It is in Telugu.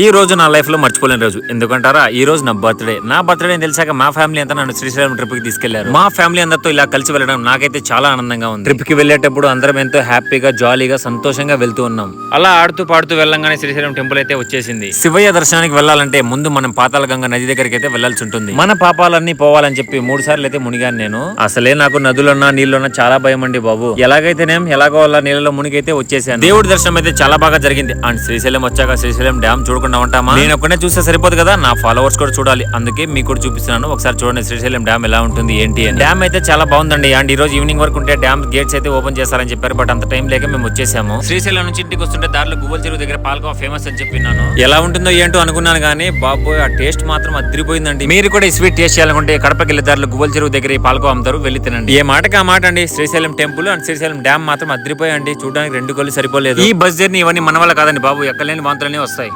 ఈ రోజు నా లైఫ్ లో మర్చిపోలేని రోజు ఎందుకంటారా ఈ రోజు నా బర్త్డే తెలిసాక మా ఫ్యామిలీ అంతా నన్ను శ్రీశైలం ట్రిప్ కి తీసుకెళ్లారు. మా ఫ్యామిలీ అందరితో ఇలా కలిసి వెళ్ళడం నాకైతే చాలా ఆనందంగా ఉంది. ట్రిప్ కి వెళ్ళేటప్పుడు అందరం ఎంతో హ్యాపీగా జాలీగా సంతోషంగా వెళ్తూ ఉన్నాం. అలా ఆడుతూ పాడుతూ వెళ్ళంగానే శ్రీశైలం టెంపుల్ అయితే వచ్చేసింది. శివయ్య దర్శనానికి వెళ్ళాలంటే ముందు మనం పాతాళగంగ నది దగ్గరికి అయితే వెళ్లాల్సి ఉంటుంది. మన పాపాలన్నీ పోవాలని చెప్పి 3 సార్లు అయితే మునిగాను నేను. అసలే నాకు నదులున్నా నీళ్ళున్నా చాలా భయం అండి బాబు. ఎలాగో అలా నీళ్ళలో మునిగైతే వచ్చేసాను. దేవుడి దర్శనం అయితే చాలా బాగా జరిగింది. అండ్ శ్రీశైలం వచ్చాక శ్రీశైలం డ్యామ్ చూడకుండా ఉంటామా? నేను ఒక్కనే చూస్తే సరిపోదు కదా, నా ఫాలోవర్స్ కూడా చూడాలి. అందుకే మీకు కూడా చూపిస్తున్నాను. ఒకసారి చూడండి శ్రీశైలం డ్యామ్ ఎలా ఉంటుంది ఏంటి అని. డ్యామ్ అయితే చాలా బాగుందండి. అండ్ ఈ రోజు ఈవినింగ్ వరకు ఉంటే డ్యామ్ గేట్స్ అయితే ఓపెన్ చేస్తారని చెప్పారు. బట్ అంత టైం లేక మేము వచ్చేసాము. శ్రీశైలం నుంచి ఇంటికి వస్తుంటే దారిలో గువ్వల చెరువు దగ్గర పాలకోవా ఫేమస్ అని చెప్పినాను. ఎలా ఉంటుందో ఏంటో అనుకున్నాను కానీ బాబోయ్ ఆ టేస్ట్ మాత్రం అదిరిపోయిందండి. మీరు కూడా ఈ స్వీట్ టేస్ట్ చేయాలనుకుంటే కడపకి వెళ్ళే దారిలో గువ్వల చెరువు దగ్గర ఈ పాలకోవా అమ్ముతారు, వెళ్ళి తినండి. ఏ మాటకి ఆ మాట అండి. Srisailam temple and Srisailam dam మాత్రం అదిరిపోయండి. చూడడానికి 2 కళ్ళు సరిపోలేదు. ఈ బస్ జర్నీ ఇవన్నీ మన వల్ల కాదండి బాబు, ఎక్కలేని వాంతులనే వస్తాయి.